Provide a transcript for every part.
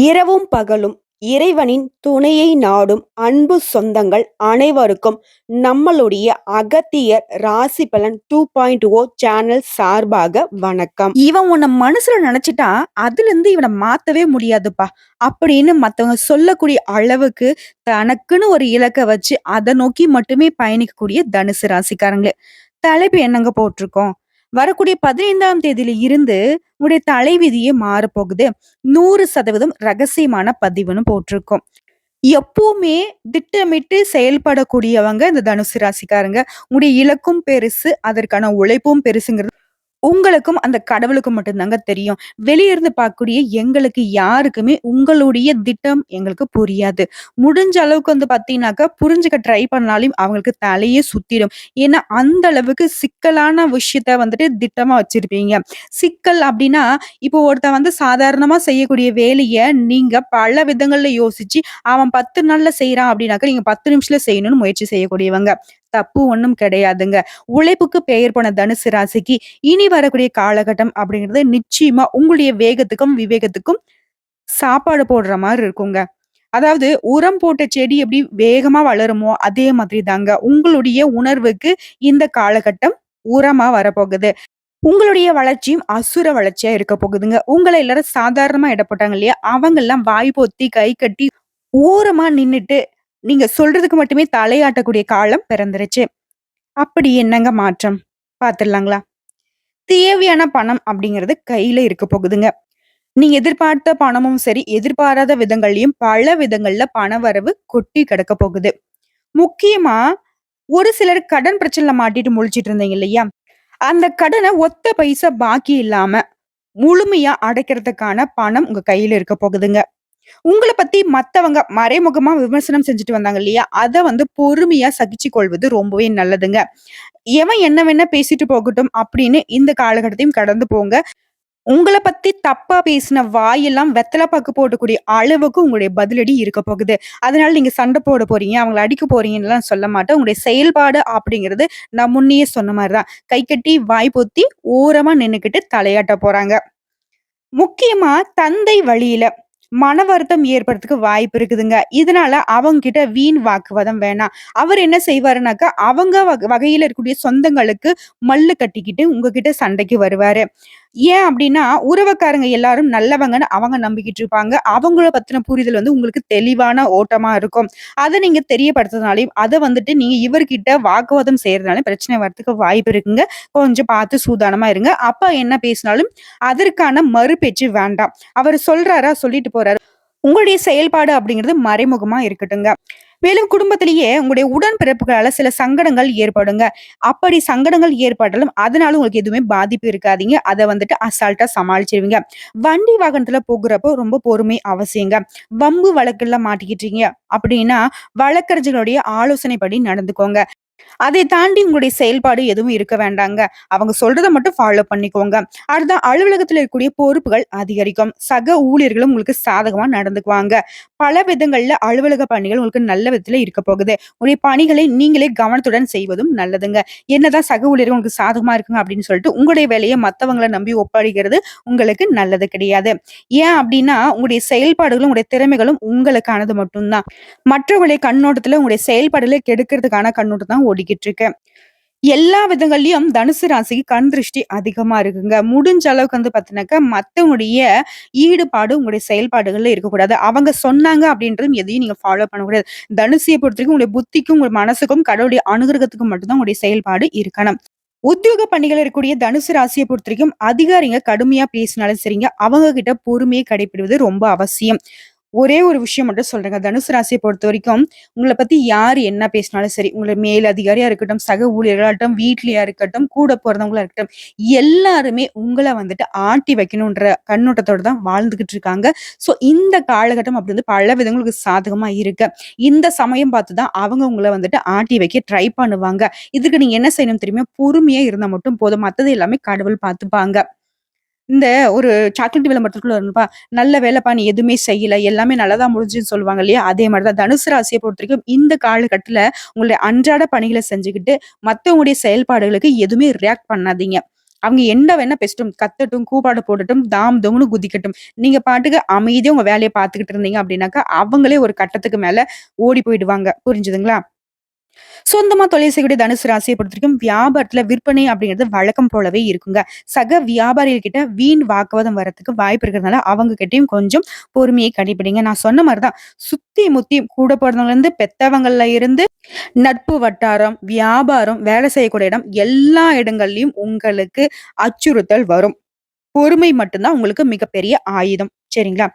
இரவும் பகலும் இறைவனின் துணையை நாடும் அன்பு சொந்தங்கள் அனைவருக்கும் நம்மளுடைய அகத்தியர் ராசி பலன் 2.0 சேனல் சார்பாக வணக்கம். இவன் உன்னை மனசுல நினைச்சிட்டா அதுல இருந்து இவனை மாத்தவே முடியாதுப்பா அப்படின்னு மத்தவங்க சொல்லக்கூடிய அளவுக்கு தனக்குன்னு ஒரு இலக்கை வச்சு அதை நோக்கி மட்டுமே பயணிக்கக்கூடிய தனுசு ராசிக்காரங்களே. தலைப்பு என்னங்க போட்டிருக்கோம்? வரக்கூடிய 15ஆம் தேதியில இருந்து உங்களுடைய தலைவிதியே மாறப்போகுது. 100% ரகசியமான பதிவுன்னு போட்டிருக்கோம். எப்பவுமே திட்டமிட்டு செயல்படக்கூடியவங்க இந்த தனுசு ராசிக்காரங்க. உங்களுடைய இலக்கும் பெருசு, அதற்கான உழைப்பும் பெருசுங்கிறது உங்களுக்கும் அந்த கடவுளுக்கும் மட்டும்தாங்க தெரியும். வெளிய இருந்து பார்க்கக்கூடிய எங்களுக்கு யாருக்குமே உங்களுடைய திட்டம் எங்களுக்கு புரியாது. முடிஞ்ச அளவுக்கு பார்த்தீங்கன்னாக்கா, புரிஞ்சுக்க ட்ரை பண்ணாலும் அவங்களுக்கு தலையே சுத்திடும். ஏன்னா, அந்த அளவுக்கு சிக்கலான விஷயத்த திட்டமா வச்சிருப்பீங்க. சிக்கல் அப்டின்னா, இப்போ ஒருத்தன் சாதாரணமா செய்யக்கூடிய வேலைய நீங்க பல விதங்கள்ல யோசிச்சு, அவன் 10 நாள்ல செய்றான் அப்டின்னாக்கா, நீங்க 10 நிமிஷத்துல செய்யணும்னு முயற்சி செய்யக்கூடியவங்க. தப்பு ஒண்ணும் கிடையாதுங்க. உழைப்புக்கு பெயர் போன தனுசு ராசிக்கு இனி வரக்கூடிய காலகட்டம் அப்படிங்கிறது நிச்சயமா உங்களுடைய வேகத்துக்கும், விவேகத்துக்கும் சாப்பாடு போடுற மாரி இருக்குங்க. அதாவது உரம் போட்ட செடி எப்படி வேகமா வளருமோ, அதே மாதிரி தாங்க உங்களுடைய உணர்வுக்கு இந்த காலகட்டம் உரமா வரப்போகுது. உங்களுடைய வளர்ச்சியும் அசுர வளர்ச்சியா இருக்க போகுதுங்க. உங்கள எல்லாரும் சாதாரணமா எடை போட்டாங்க இல்லையா? அவங்கெல்லாம் வாய் பொத்தி, கை கட்டி, ஓரமா நின்னுட்டு, நீங்க சொல்றதுக்கு மட்டுமே தலையாட்டக்கூடிய காலம் பிறந்துருச்சு. அப்படி என்னங்க மாற்றம்? பாத்துடலாங்களா? தேவையான பணம் அப்படிங்கிறது கையில இருக்க போகுதுங்க. நீங்க எதிர்பார்த்த பணமும் சரி, எதிர்பாராத விதங்கள்லயும் பல விதங்கள்ல பணவரவு கொட்டி கிடக்க போகுது. முக்கியமா ஒரு சிலர் கடன் பிரச்சனைல மாட்டிட்டு முழிச்சிட்டு இருந்தீங்க இல்லையா? அந்த கடன ஒத்த பைசா பாக்கி இல்லாம முழுமையா அடைக்கிறதுக்கான பணம் உங்க கையில இருக்க போகுதுங்க. உங்கள பத்தி மத்தவங்க மறைமுகமா விமர்சனம் செஞ்சுட்டு வந்தாங்க இல்லையா? அத பொறுமையா சகிச்சுக் கொள்வது ரொம்பவே நல்லதுங்க. எவன் என்ன வேணா பேசிட்டு போகட்டும் அப்படின்னு இந்த காலகட்டத்தையும் கடந்து போங்க. உங்கள பத்தி தப்பா பேசின வாயெல்லாம் வெத்தல பாக்கு போடக்கூடிய அளவுக்கு உங்களுடைய பதிலடி இருக்க போகுது. அதனால நீங்க சண்டை போட போறீங்க, அவங்கள அடிக்க போறீங்கன்னுலாம் சொல்ல மாட்டேன். உங்களுடைய செயல்பாடு அப்படிங்கிறது நான் முன்னயே சொன்ன மாரி தான். கை கட்டி, வாய் பொத்தி, ஓரமா நின்னுக்கிட்டு தலையாட்ட போறாங்க. முக்கியமா தந்தை வழியில மன வருத்தம் ஏற்படுறதுக்கு வாய்ப்பு இருக்குதுங்க. இதனால அவங்க கிட்ட வீண் வாக்குவாதம் வேணாம். அவர் என்ன செய்வாருனாக்கா, அவங்க வகையில இருக்கக்கூடிய சொந்தங்களுக்கு மல்லு கட்டிக்கிட்டு உங்ககிட்ட சண்டைக்கு வருவாரு. ஏன் அப்டின்னா, உறவுக்காரங்க எல்லாரும் நல்லவங்கன்னு அவங்க நம்பிக்கிட்டு இருப்பாங்க. அவங்கள பத்தின புரிதல் உங்களுக்கு தெளிவான ஓட்டமா இருக்கும். அத நீங்க தெரியப்படுத்துறதுனாலயும், அத நீங்க இவர்கிட்ட வாக்குவாதம் செய்றதுனால பிரச்சனை வரதுக்கு வாய்ப்பு இருக்குங்க. கொஞ்சம் பார்த்து சூதானமா இருங்க. அப்பா என்ன பேசினாலும் அதற்கான மறுபேச்சு வேண்டாம். அவரு சொல்றாரா, சொல்லிட்டு போறாரு. உங்களுடைய செயல்பாடு அப்படிங்கிறது மறைமுகமா இருக்கட்டுங்க. மேலும் குடும்பத்திலேயே உங்களுடைய உடன்பிறப்புகளால சில சங்கடங்கள் ஏற்படுங்க. அப்படி சங்கடங்கள் ஏற்பட்டாலும் அதனால உங்களுக்கு எதுவுமே பாதிப்பு இருக்காதீங்க. அத அசால்ட்டா சமாளிச்சிருவீங்க. வண்டி வாகனத்துல போகுறப்போ ரொம்ப பொறுமை அவசியங்க. வம்பு வழக்குல மாட்டிக்கிட்டீங்க அப்படின்னா, வழக்கறிஞர்களுடைய ஆலோசனைப்படி நடந்துக்கோங்க. அதை தாண்டி உங்களுடைய செயல்பாடு எதுவும் இருக்க வேண்டாங்க. அவங்க சொல்றத மட்டும் ஃபாலோ பண்ணிக்கோங்க. அடுத்த அலுவலகத்துல இருக்கக்கூடிய பொறுப்புகள் அதிகரிக்கும். சக ஊழியர்களும் உங்களுக்கு சாதகமா நடந்துக்குவாங்க. பல விதங்கள்ல அலுவலக பணிகள் உங்களுக்கு நல்ல விதத்துல இருக்க போகுது. உங்களுடைய பணிகளை நீங்களே கவனத்துடன் செய்வதும் நல்லதுங்க. என்னதான் சக ஊழியர்கள் உங்களுக்கு சாதகமா இருக்குங்க அப்படின்னு சொல்லிட்டு உங்களுடைய வேலையை மத்தவங்கள நம்பி ஒப்படைக்கிறது உங்களுக்கு நல்லது கிடையாது. ஏன் அப்படின்னா, உங்களுடைய செயல்பாடுகளும் உங்களுடைய திறமைகளும் உங்களுக்கானது மட்டும்தான். மற்றவங்களுடைய கண்ணோட்டத்துல உங்களுடைய செயல்பாடுகளை கெடுக்கிறதுக்கான கண்ணோட்டம் தான் ஓடிக்கிட்டு இருக்கு. எல்லா விதங்கள்லயும் தனுசு ராசிக்கு கண் திருஷ்டி அதிகமா இருக்குங்க. முடிஞ்ச அளவுக்கு பாத்தீங்கன்னாக்கா, மத்தவங்களுடைய ஈடுபாடு உங்களுடைய செயல்பாடுகள்ல இருக்கக்கூடாது. அவங்க சொன்னாங்க அப்படின்றதும் எதையும் நீங்க ஃபாலோ பண்ணக்கூடாது. தனுசிய பொறுத்தவரைக்கும் உங்களுடைய புத்திக்கும், உங்க மனசுக்கும், கடவுளுடைய அனுகிரகத்துக்கும் மட்டும் தான் உங்களுடைய செயல்பாடு இருக்கணும். உத்தியோக பணிகள் இருக்கக்கூடிய தனுசு ராசியை பொறுத்தவரைக்கும் அதிகாரிங்க கடுமையா பேசினாலும் சரிங்க, அவங்க கிட்ட பொறுமையை கடைபிடிவது ரொம்ப அவசியம். ஒரே ஒரு விஷயம் மட்டும் சொல்றேங்க. தனுசு ராசிய பொறுத்தவரைக்கும், உங்கள பத்தி யாரு என்ன பேசினாலும் சரி, உங்கள மேல் அதிகாரியா இருக்கட்டும், சக ஊழியர்களா இருக்கட்டும், வீட்லயா இருக்கட்டும், கூட பொறந்தவங்களா இருக்கட்டும், எல்லாருமே உங்கள ஆட்டி வைக்கணுன்ற கண்ணோட்டத்தோட தான் வாழ்ந்துகிட்டு இருக்காங்க. ஸோ இந்த காலகட்டம் அப்படி பல விதங்களுக்கு சாதகமா இருக்கு. இந்த சமயம் பார்த்து தான் அவங்க உங்கள ஆட்டி வைக்க ட்ரை பண்ணுவாங்க. இதுக்கு நீங்க என்ன செய்யணும் தெரியுமா? பொறுமையா இருந்தா மட்டும் போதும். மத்தது எல்லாமே கடவுள் பார்த்துப்பாங்க. இந்த ஒரு சாக்லேட் விளம்பரத்துக்குள்ள வரும்ப்பா, "நல்ல வேலைப்பா நீ எதுவுமே செய்யல. எல்லாமே நல்லதா முடிஞ்சுதுன்னு" சொல்லுவாங்க இல்லையா? அதே மாரி தான் தனுசு ராசிய பொறுத்தவரைக்கும் இந்த காலகட்டத்துல உங்களுடைய அன்றாட பணிகள செஞ்சுக்கிட்டு, மத்தவங்களுடைய செயல்பாடுகளுக்கு எதுவுமே ரியாக்ட் பண்ணாதீங்க. அவங்க என்ன வேணா பேசட்டும், கத்தட்டும், கூப்பாடு போடட்டும், தாம் தூம்னு குதிக்கட்டும். நீங்க பாட்டுக்கு அமைதியா உங்க வேலைய பார்த்துக்கிட்டு இருந்தீங்க அப்படின்னாக்கா, அவங்களே ஒரு கட்டத்துக்கு மேல ஓடி போயிடுவாங்க. புரிஞ்சுதுங்களா? சொந்தமா தொழில் செய்யக்கூடிய தனுசு ராசியை பொறுத்தவரைக்கும் வியாபாரத்துல விற்பனை அப்படிங்கிறது வழக்கம் போலவே இருக்குங்க. சக வியாபாரிகள் கிட்ட வீண் வாக்குவாதம் வரதுக்கு வாய்ப்பு இருக்கிறதுனால அவங்க கிட்டயும் கொஞ்சம் பொறுமையை கடைபிடிங்க. நான் சொன்ன மாதிரிதான் சுத்தி முத்தி கூட பிறந்தவங்கல இருந்து பெத்தவங்கள்ல இருந்து நட்பு வட்டாரம், வியாபாரம், வேலை செய்யக்கூடிய இடம் எல்லா இடங்கள்லயும் உங்களுக்கு அச்சுறுத்தல் வரும். பொறுமை மட்டும்தான் உங்களுக்கு மிகப்பெரிய ஆயுதம். சரிங்களா?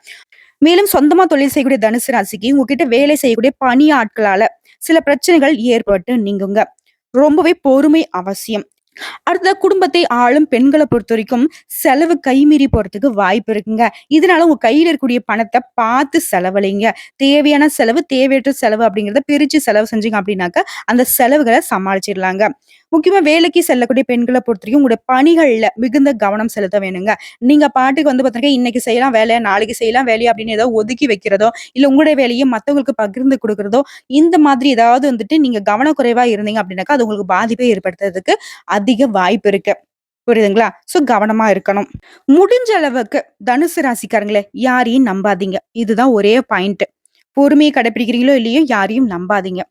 மேலும் சொந்தமா தொழில் செய்யக்கூடிய தனுசு ராசிக்கு உங்ககிட்ட வேலை செய்யக்கூடிய பணி ஆட்களால சில பிரச்சனைகள் ஏற்பட்டு நீங்குங்க. ரொம்பவே பொறுமை அவசியம். அடுத்ததா குடும்பத்தை ஆளும் பெண்கள பொறுத்தவரைக்கும் செலவு கைமீறி போறதுக்கு வாய்ப்பு இருக்குங்க. இதனால உங்க கையில இருக்கக்கூடிய பணத்த பார்த்து செலவழிங்க. தேவையான செலவு, தேவையற்ற செலவு அப்படிங்கிறத பிரிச்சு செலவு செஞ்சீங்க அப்படின்னாக்க, அந்த செலவுகள சமாளிச்சிடலாங்க. முக்கியமா வேலைக்கு செல்லக்கூடிய பெண்கள பொறுத்தவரைக்கும் உங்களுடைய பணிகள்ல மிகுந்த கவனம் செலுத்த வேணுங்க. நீங்க பாட்டுக்கு பாத்தீங்கன்னா, இன்னைக்கு செய்யலாம் வேலை, நாளைக்கு செய்யலாம் வேலைய அப்படின்னு ஏதோ ஒதுக்கி வைக்கிறதோ, இல்ல உங்களுடைய வேலைய மத்தவங்களுக்கு பகிர்ந்து குடுக்குறதோ, இந்த மாதிரி ஏதாவது நீங்க கவனக்குறைவா இருந்தீங்க அப்படின்னாக்கா, அது உங்களுக்கு பாதிப்பை ஏற்படுத்துறதுக்கு அதிக வாய்ப்பு இருக்கு. புரியுதுங்களா? சோ கவனமா இருக்கணும். முடிஞ்ச அளவுக்கு தனுசு ராசிக்காரங்களே யாரையும் நம்பாதீங்க. இதுதான் ஒரே பாயிண்ட். பொறுமையை கடைபிடிக்கிறீங்களோ இல்லையோ யாரையும் நம்பாதீங்க.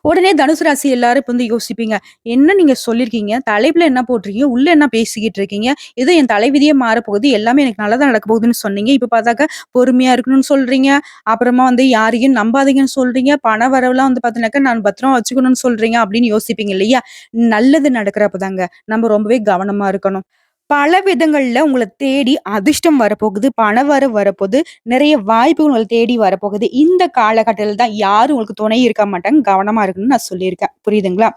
உடனே தனுசு ராசி எல்லாரும் இப்ப யோசிப்பீங்க. என்ன நீங்க சொல்லியிருக்கீங்க? தலைப்புல என்ன போட்டிருக்கீங்க? உள்ள என்ன பேசிக்கிட்டு இருக்கீங்க? ஏதோ என் தலைவிதியே மாறப்போகுது. எல்லாமே எனக்கு நல்லதா நடக்க போகுதுன்னு சொன்னீங்க. இப்ப பார்த்தாக்கா பொறுமையா இருக்கணும்னு சொல்றீங்க. அப்புறமா யாரையும் நம்பாதீங்கன்னு சொல்றீங்க. பண வரவுலாம் பார்த்தீங்கன்னாக்கா நான் பத்திரமா வச்சுக்கணும்னு சொல்றீங்க அப்படின்னு யோசிப்பீங்க இல்லையா? நல்லது நடக்கிறப்பதாங்க நம்ம ரொம்பவே கவனமா இருக்கணும். பல விதங்கள்ல உங்கள தேடி அதிர்ஷ்டம் வரப்போகுது. பணவரவு வரப்போகுது. நிறைய வாய்ப்புகள் உங்கள தேடி வரப்போகுது. இந்த காலகட்டத்தில தான் யாரும் உங்களுக்கு துணை இருக்க மாட்டாங்க. கவனமா இருக்கணும்னு நான் சொல்லியிருக்கேன். புரியுதுங்களா?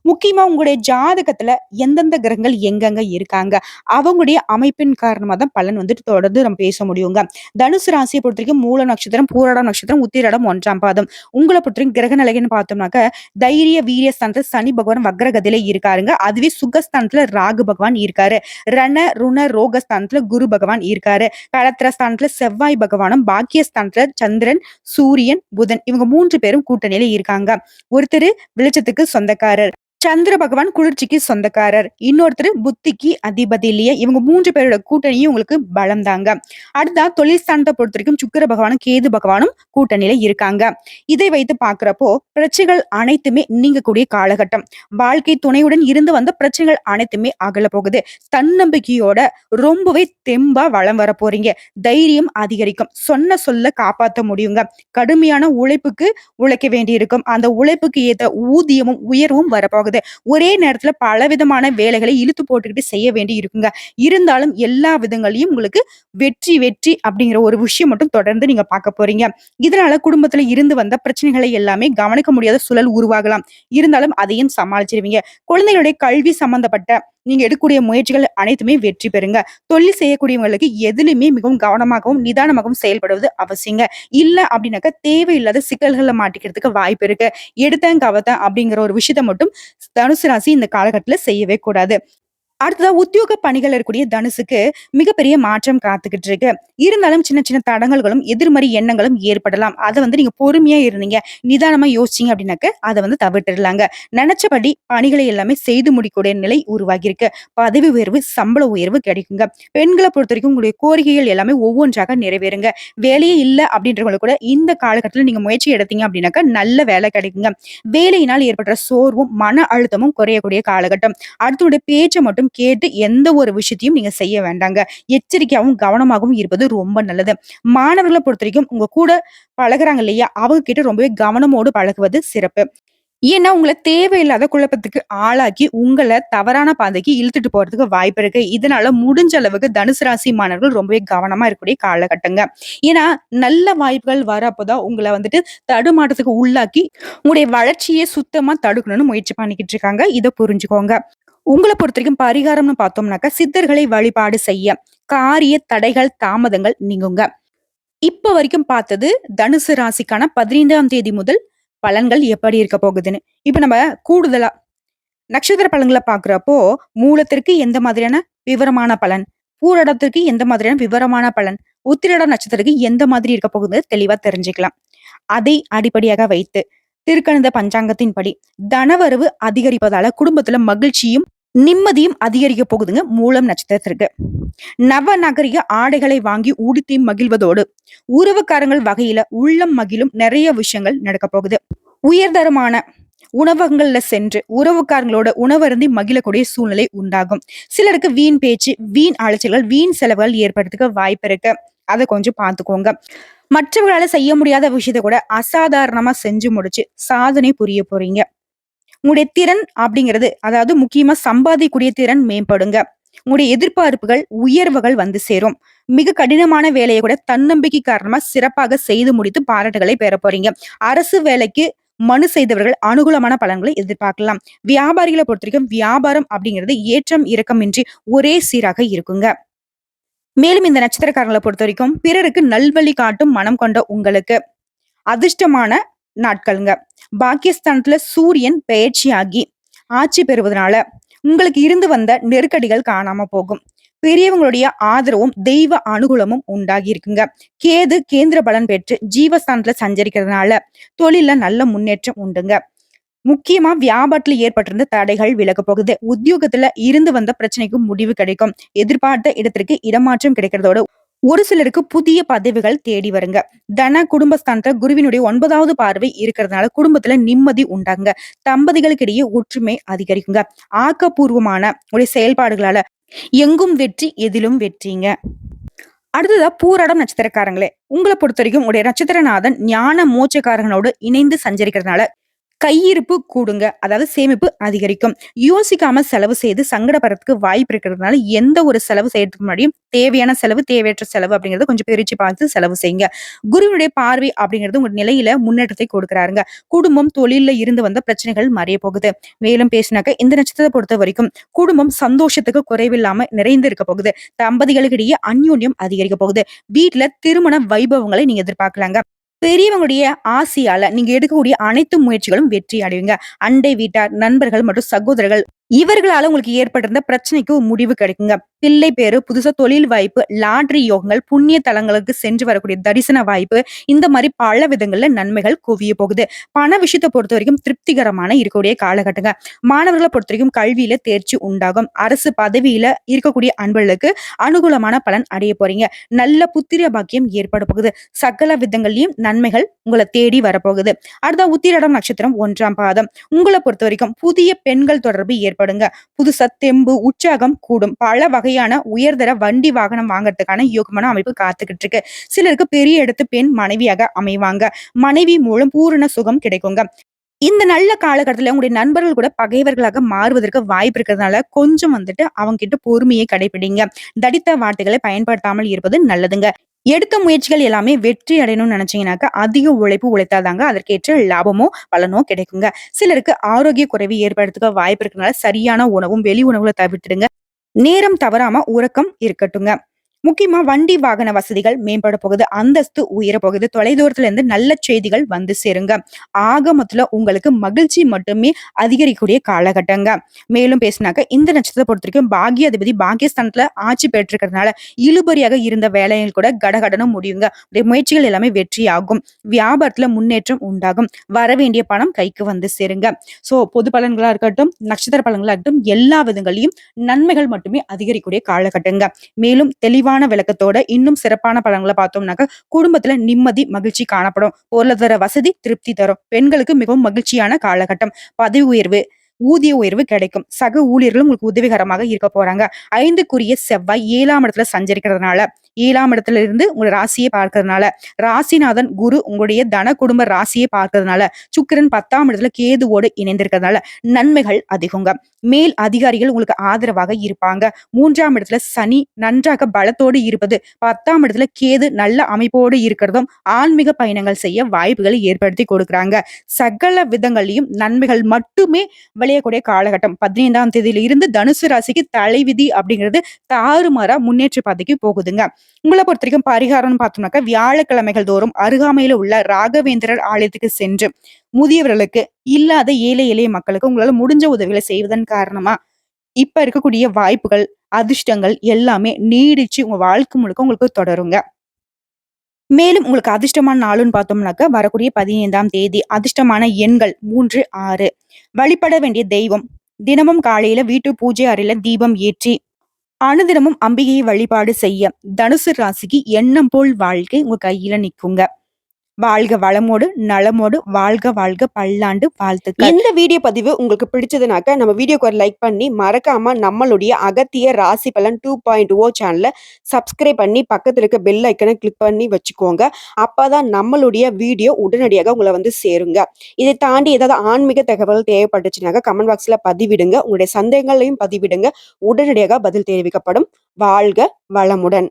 முக்கியமா உங்களுடைய ஜாதகத்துல எந்தெந்த கிரகங்கள் எங்கெங்க இருக்காங்க, அவங்களுடைய அமைப்பின் காரணமா தான் பலன் தொடர்ந்து நம்ம பேச முடியுங்க. தனுசு ராசியை பொறுத்தவரைக்கும் மூல நட்சத்திரம், பூராடம் நட்சத்திரம், உத்திராடம் 1ஆம் பாதம். உங்கள பொறுத்தவரைக்கும் கிரக நிலைன்னு பார்த்தோம்னாக்க, தைரிய வீரிய ஸ்தானத்துல சனி பகவான் வக்ரகதியில இருக்காருங்க. அதுவே சுகஸ்தானத்துல ராகு பகவான் இருக்காரு. ரண, ருண, ரோகஸ்தானத்துல குரு பகவான் இருக்காரு. களத்திர ஸ்தானத்துல செவ்வாய் பகவானும், பாக்கியஸ்தானத்துல சந்திரன், சூரியன், புதன் இவங்க 3 பேரும் கூட்டணியில இருக்காங்க. ஒருத்தர் வெளிச்சத்துக்கு சொந்தக்காரர். சந்திர பகவான் குளிர்ச்சிக்கு சொந்தக்காரர். இன்னொருத்தர் புத்திக்கு அதிபதி இல்லையா? இவங்க 3 பேரோட கூட்டணியும் உங்களுக்கு பலம் தாங்க. அடுத்தா தொழில் ஸ்தானத்தை பொறுத்த வரைக்கும் சுக்கிர பகவானும், கேது பகவானும் கூட்டணியில இருக்காங்க. இதை வைத்து பார்க்கிறப்போ பிரச்சனைகள் அனைத்துமே நீங்கக்கூடிய காலகட்டம். வாழ்க்கை துணையுடன் இருந்து வந்த பிரச்சனைகள் அனைத்துமே அகல போகுது. தன்னம்பிக்கையோட ரொம்பவே தெம்பா வளம் வர போறீங்க. தைரியம் அதிகரிக்கும். சொன்ன சொல்ல காப்பாற்ற முடியுங்க. கடுமையான உழைப்புக்கு உழைக்க வேண்டியிருக்கும். அந்த உழைப்புக்கு ஏத்த ஊதியமும் உயர்வும் வரப்போகுது. ஒரே நேரத்துல பலவிதமான வேலைகளை இழுத்து போட்டுக்கிட்டு செய்ய வேண்டி இருக்குங்க. இருந்தாலும் எல்லா விதங்களையும் உங்களுக்கு வெற்றி வெற்றி அப்படிங்கிற ஒரு விஷயம் மட்டும் தொடர்ந்து நீங்க பார்க்க போறீங்க. இதனால குடும்பத்துல இருந்து வந்த பிரச்சனைகளை எல்லாமே கவனிக்க முடியாத சூழல் உருவாகலாம். இருந்தாலும் அதையும் சமாளிச்சிருவீங்க. குழந்தைகளுடைய கல்வி சம்பந்தப்பட்ட நீங்க எடுக்கக்கூடிய முயற்சிகள் அனைத்துமே வெற்றி பெறுங்க. தொழில் செய்யக்கூடியவங்களுக்கு எதிலுமே மிகவும் கவனமாகவும் நிதானமாகவும் செயல்படுவது அவசியங்க. இல்ல அப்படின்னாக்க தேவையில்லாத சிக்கல்கள்ல மாட்டிக்கிறதுக்கு வாய்ப்பு இருக்கு. எடுத்தேன் கவத்தேன் அப்படிங்கிற ஒரு விஷயத்த மட்டும் தனுசு ராசி இந்த காலகட்டத்துல செய்யவே கூடாது. அடுத்ததா உத்தியோக பணிகள் இருக்கக்கூடிய தனுசுக்கு மிகப்பெரிய மாற்றம் காத்துக்கிட்டு இருக்கு. இருந்தாலும் சின்ன சின்ன தடங்கல்களும் எதிர்மறை எண்ணங்களும் ஏற்படலாம். அதை நீங்க பொறுமையா இருந்தீங்க, நிதானமா யோசிச்சீங்க அப்படின்னாக்க அதை தவிர்த்திடலாங்க. நினைச்சபடி பணிகளை எல்லாமே செய்து முடிக்கக்கூடிய நிலை உருவாகி இருக்கு. பதவி உயர்வு, சம்பள உயர்வு கிடைக்குங்க. பெண்களை பொறுத்த வரைக்கும் உங்களுடைய கோரிக்கைகள் எல்லாமே ஒவ்வொன்றாக நிறைவேறுங்க. வேலையே இல்லை அப்படின்றவங்களுக்கு கூட இந்த காலகட்டத்தில் நீங்க முயற்சி எடுத்தீங்க அப்படின்னாக்க நல்ல வேலை கிடைக்குங்க. வேலையினால் ஏற்படுற சோர்வும் மன அழுத்தமும் குறையக்கூடிய காலகட்டம். அடுத்தவங்களுடைய பேச்சை மட்டும் கேட்டு எந்த ஒரு விஷயத்தையும் நீங்க செய்ய வேண்டாங்க. எச்சரிக்கையாகவும் கவனமாகவும் இருப்பது ரொம்ப நல்லது. மாணவர்களை பொறுத்த வரைக்கும் உங்க கூட பழகுறாங்க இல்லையா, அவங்க கிட்ட ரொம்பவே கவனமோடு பழகுவது சிறப்பு. ஏன்னா உங்களை தேவையில்லாத குழப்பத்துக்கு ஆளாக்கி உங்களை தவறான பாதைக்கு இழுத்துட்டு போறதுக்கு வாய்ப்பு இருக்கு. இதனால முடிஞ்ச அளவுக்கு தனுசு ராசி மாணவர்கள் ரொம்பவே கவனமா இருக்கக்கூடிய காலகட்டங்க. ஏன்னா நல்ல வாய்ப்புகள் வரப்போதான் உங்களை தடுமாற்றத்துக்கு உள்ளாக்கி உங்களுடைய வளர்ச்சியை சுத்தமா தடுக்கணும்னு முயற்சி பண்ணிக்கிட்டு இருக்காங்க. இதை புரிஞ்சுக்கோங்க. உங்கள பொறுத்தவரைக்கும் பரிகாரம்னு பார்த்தோம்னாக்கா, சித்தர்களை வழிபாடு செய்ய காரிய தடைகள், தாமதங்கள் நீங்குங்க. இப்ப வரைக்கும் பார்த்தது தனுசு ராசிக்கான 15ஆம் தேதி முதல் பலன்கள் எப்படி இருக்க போகுதுன்னு. இப்ப நம்ம கூடுதலா நட்சத்திர பலன்களை பார்க்கிறப்போ, மூலத்திற்கு எந்த மாதிரியான விவரமான பலன், பூரடத்திற்கு எந்த மாதிரியான விவரமான பலன், உத்திரட நட்சத்திரத்துக்கு எந்த மாதிரி இருக்க போகுது தெளிவா தெரிஞ்சுக்கலாம். அதை அடிப்படையாக வைத்து திருக்கணித பஞ்சாங்கத்தின்படி தனவரவு அதிகரிப்பதால குடும்பத்துல மகிழ்ச்சியும் நிம்மதியும் அதிகரிக்க போகுதுங்க மூலம் நட்சத்திரத்திற்கு. நவநகரிய ஆடைகளை வாங்கி உடுத்தி மகிழ்வதோடு உறவுக்காரங்கள் வகையில உள்ளம் மகிழும் நிறைய விஷயங்கள் நடக்க போகுது. உயர்தரமான உணவகங்கள்ல சென்று உறவுக்காரங்களோட உணவருந்தி மகிழக்கூடிய சூழ்நிலை உண்டாகும். சிலருக்கு வீண் பேச்சு, வீண் அலைச்சல்கள், வீண் செலவுகள் ஏற்படுறதுக்கு வாய்ப்பு இருக்கு. அதை கொஞ்சம் பார்த்துக்கோங்க. மற்றவர்களால செய்ய முடியாத விஷயத்த கூட அசாதாரணமா செஞ்சு முடிச்சு சாதனை புரிய போறீங்க. உங்களுடைய திறன் அப்படிங்கிறது, அதாவது முக்கியமா சம்பாதிக்கக்கூடிய திறன் மேம்படுங்க. உங்களுடைய எதிர்பார்ப்புகள், உயர்வுகள் வந்து சேரும். மிக கடினமான வேலையை கூட தன்னம்பிக்கை காரணமா சிறப்பாக செய்து முடித்து பாராட்டுகளை பெற போறீங்க. அரசு வேலைக்கு மனு செய்தவர்கள் அனுகூலமான பலன்களை எதிர்பார்க்கலாம். வியாபாரிகளை பொறுத்த வரைக்கும் வியாபாரம் அப்படிங்கிறது ஏற்றம் இறக்கமின்றி ஒரே சீராக இருக்குங்க. மேலும் இந்த நட்சத்திரக்காரங்களை பொறுத்த வரைக்கும் பிறருக்கு நல்வழி காட்டும் மனம் கொண்ட உங்களுக்கு அதிர்ஷ்டமான நாட்களுங்க. பாகிஸ்தானத்துல சூரியன் பெயர்ச்சியாகி ஆட்சி பெறுவதனால உங்களுக்கு இருந்து வந்த நெருக்கடிகள் காணாம போகும். பெரியவங்களுடைய ஆதரவும் தெய்வ அனுகூலமும் உண்டாகி இருக்குங்க. கேது கேந்திர பலன் பெற்று ஜீவஸ்தானத்துல சஞ்சரிக்கிறதுனால தொழில நல்ல முன்னேற்றம் உண்டுங்க. முக்கியமா வியாபாரத்துல ஏற்பட்டிருந்த தடைகள் விலக போகுது. உத்தியோகத்துல இருந்து வந்த பிரச்சனைக்கு முடிவு கிடைக்கும். எதிர்பார்த்த இடத்திற்கு இடமாற்றம் கிடைக்கிறதோட ஒரு சிலருக்கு புதிய பதவிகள் தேடி வருங்க. தன குடும்பஸ்தானத்துல குருவினுடைய 9வது பார்வை இருக்கிறதுனால குடும்பத்துல நிம்மதி உண்டாங்க. தம்பதிகளுக்கு இடையே ஒற்றுமை அதிகரிக்குங்க. ஆக்கப்பூர்வமான உடைய செயல்பாடுகளால எங்கும் வெற்றி, எதிலும் வெற்றிங்க. அடுத்ததா பூராடம் நட்சத்திரக்காரங்களே, உங்களை பொறுத்த வரைக்கும் உடைய நட்சத்திரநாதன் ஞான மோட்சக்காரங்களோடு இணைந்து சஞ்சரிக்கிறதுனால கையிருப்பு கூடுங்க. அதாவது சேமிப்பு அதிகரிக்கும். யோசிக்காம செலவு செய்து சங்கடப்படுறதுக்கு வாய்ப்பு இருக்கிறதுனால எந்த ஒரு செலவு செய்யறதுக்கு முன்னாடியும் தேவையான செலவு, தேவையற்ற செலவு அப்படிங்கறத கொஞ்சம் பிரிச்சு பார்த்து செலவு செய்யுங்க. குருவினுடைய பார்வை அப்படிங்கிறது உங்க நிலையில முன்னேற்றத்தை கொடுக்கிறாருங்க. குடும்பம், தொழில்ல இருந்து வந்த பிரச்சனைகள் மறைய போகுது. மேலும் பேசினாக்க இந்த நட்சத்திரத்தை பொறுத்த வரைக்கும் குடும்பம் சந்தோஷத்துக்கு குறைவில்லாம நிறைந்து இருக்க போகுது. தம்பதிகளுக்கு இடையே அந்யோன்யம் அதிகரிக்க போகுது. வீட்டுல திருமண வைபவங்களை நீங்க எதிர்பார்க்கலாங்க. பெரியவங்களுடைய ஆசியால நீங்க எடுக்கக்கூடிய அனைத்து முயற்சிகளும் வெற்றி அடைவீங்க. அண்டை வீட்டார், நண்பர்கள் மற்றும் சகோதரர்கள் இவர்களால உங்களுக்கு ஏற்பட்டிருந்த பிரச்சனைக்கு ஒரு முடிவு கிடைக்குங்க. பிள்ளை பேரு, புதுசா தொழில் வாய்ப்பு, லாட்டரி யோகங்கள், புண்ணிய தலங்களுக்கு சென்று வரக்கூடிய தரிசன வாய்ப்பு, இந்த மாதிரி பல விதங்கள்ல நன்மைகள் குவிய போகுது. பண விஷயத்தை பொறுத்த வரைக்கும் திருப்திகரமான இருக்கக்கூடிய காலகட்டங்க. மாணவர்களை பொறுத்த வரைக்கும் கல்வியில தேர்ச்சி உண்டாகும். அரசு பதவியில இருக்கக்கூடிய அன்பர்களுக்கு அனுகூலமான பலன் அடைய போறீங்க. நல்ல புத்திர பாக்கியம் ஏற்பட போகுது. சகல விதங்கள்லயும் நன்மைகள் உங்களை தேடி வரப்போகுது. அடுத்த உத்திரடம் நட்சத்திரம் 1ஆம் பாதம். உங்களை பொறுத்த வரைக்கும் புதிய பெண்கள் தொடர்பு ஏற்படுங்க. புதுசா தெம்பு, உற்சாகம் கூடும். பல வகையான உயர்தர வண்டி வாகனம் வாங்கறதுக்கான யோகமான அமைப்பு காத்துக்கிட்டு இருக்கு. சிலருக்கு பெரிய இடத்து பெண் மனைவியாக அமைவாங்க. மனைவி மூலம் பூரண சுகம் கிடைக்குங்க. இந்த நல்ல காலகட்டத்துல உங்களுடைய நண்பர்கள் கூட பகைவர்களாக மாறுவதற்கு வாய்ப்பு இருக்கிறதுனால கொஞ்சம் அவங்க கிட்ட பொறுமையை கடைபிடிங்க. தடித்த வார்த்தைகளை பயன்படுத்தாமல் இருப்பது நல்லதுங்க. எடுத்த முயற்சிகள் எல்லாமே வெற்றி அடையணும்னு நினைச்சீங்கன்னாக்கா அதிக உழைப்பு உழைத்தாதாங்க அதற்கேற்ற லாபமோ பலனோ கிடைக்குங்க. சிலருக்கு ஆரோக்கிய குறைவு ஏற்படுறதுக்கு வாய்ப்பு இருக்கிறதுனால சரியான உணவும் வெளி உணவுகளை தவிர்த்துடுங்க. நேரம் தவறாம உறக்கம் இருக்கட்டுங்க. முக்கியமா வண்டி வாகன வசதிகள் மேம்பட போகுது. அந்தஸ்து உயர போகுது. தொலைதூரத்துல இருந்து நல்ல செய்திகள் வந்து சேருங்க. ஆக மொத்தத்துல உங்களுக்கு மகிழ்ச்சி மட்டுமே அதிகரிக்கக்கூடிய காலகட்டங்க. மேலும் பேசினாக்க இந்த நட்சத்திரத்தை பொறுத்த வரைக்கும் பாகியாதிபதி பாகிஸ்தானத்துல ஆட்சி பெற்றிருக்கிறதுனால இழுபறியாக இருந்த வேலைகள் கூட கடகடனும் முடியுங்க. உடைய முயற்சிகள் எல்லாமே வெற்றி ஆகும். வியாபாரத்துல முன்னேற்றம் உண்டாகும். வர வேண்டிய பணம் கைக்கு வந்து சேருங்க. சோ பொது பலன்களா இருக்கட்டும், நட்சத்திர பலன்களா இருக்கட்டும், எல்லா விதங்களையும் நன்மைகள் மட்டுமே அதிகரிக்கக்கூடிய காலகட்டங்க. மேலும் தெளிவான விளக்கத்தோட இன்னும் சிறப்பான பலன்களை பார்த்தோம்னாக்க குடும்பத்துல நிம்மதி, மகிழ்ச்சி காணப்படும். பொருளாதார வசதி திருப்தி தரும். பெண்களுக்கு மிகவும் மகிழ்ச்சியான காலகட்டம். பதவி உயர்வு, ஊதிய உயர்வு கிடைக்கும். சக ஊழியர்களும் உங்களுக்கு உதவிகரமாக இருக்க போறாங்க. 5க்குரிய செவ்வாய் 7ஆம் இடத்துல சஞ்சரிக்கிறதுனால 7ஆம் இடத்துல இருந்து உங்க ராசியை பார்க்கறதுனால ராசிநாதன் குரு உங்களுடைய தன குடும்ப ராசியை பார்க்கறதுனால சுக்கிரன் 10ஆம் இடத்துல கேதுவோடு இணைந்திருக்கிறதுனால நன்மைகள் அதிகங்க. மேல் அதிகாரிகள் உங்களுக்கு ஆதரவாக இருப்பாங்க. 3ஆம் இடத்துல சனி நன்றாக பலத்தோடு இருப்பது, 10ஆம் இடத்துல கேது நல்ல அமைப்போடு இருக்கிறதும் ஆன்மீக பயணங்கள் செய்ய வாய்ப்புகளை ஏற்படுத்தி கொடுக்குறாங்க. சகல விதங்களையும் நன்மைகள் மட்டுமே விளையக்கூடிய காலகட்டம். 15ஆம் தேதியில இருந்து தனுசு ராசிக்கு தலைவிதி அப்படிங்கிறது தாறுமாறா முன்னேற்ற பாதைக்கு போகுதுங்க. உங்களை பொறுத்த வரைக்கும் பரிகாரம்னு பார்த்தோம்னாக்கா வியாழக்கிழமைகள் தோறும் அருகாமையில உள்ள ராகவேந்திரர் ஆலயத்துக்கு சென்று முதியவர்களுக்கு, இல்லாத ஏழை எளிய மக்களுக்கு உங்களால முடிஞ்ச உதவிகளை செய்வதன் காரணமா இப்ப இருக்கக்கூடிய வாய்ப்புகள், அதிர்ஷ்டங்கள் எல்லாமே நீடிச்சு உங்க வாழ்க்கை முழுக்க உங்களுக்கு தொடருங்க. மேலும் உங்களுக்கு அதிர்ஷ்டமான நாளுன்னு பார்த்தோம்னாக்க வரக்கூடிய 15ஆம் தேதி. அதிர்ஷ்டமான எண்கள் 3, 6. வழிபட வேண்டிய தெய்வம் தினமும் காலையில வீட்டு பூஜை அறையில தீபம் ஏற்றி அனுதினமும் அம்பிகையை வழிபாடு செய்ய தனுசு ராசிக்கு எண்ணம் போல் வாழ்க்கை உங்க கையில நிக்குங்க. வாழ்க வளமோடு நலமோடு வாழ்க வாழ்க பல்லாண்டு வாழ்த்துக்கள். இந்த வீடியோ பதிவு உங்களுக்கு பிடிச்சதுனாக்க நம்ம வீடியோக்கு ஒரு லைக் பண்ணி மறக்காம நம்மளுடைய அகத்திய ராசி பலன் 2.0 சேனலை சப்ஸ்கிரைப் பண்ணி பக்கத்துல இருக்க பெல் ஐக்கனை கிளிக் பண்ணி வச்சுக்கோங்க. அப்பதான் நம்மளுடைய வீடியோ உடனடியாக உங்களை வந்து சேருங்க. இதை தாண்டி ஏதாவது ஆன்மீக தகவல் தேவைப்பட்டுச்சுனாக்க கமெண்ட் பாக்ஸ்ல பதிவிடுங்க. உங்களுடைய சந்தேகங்களையும் பதிவிடுங்க. உடனடியாக பதில் தெரிவிக்கப்படும். வாழ்க வளமுடன்.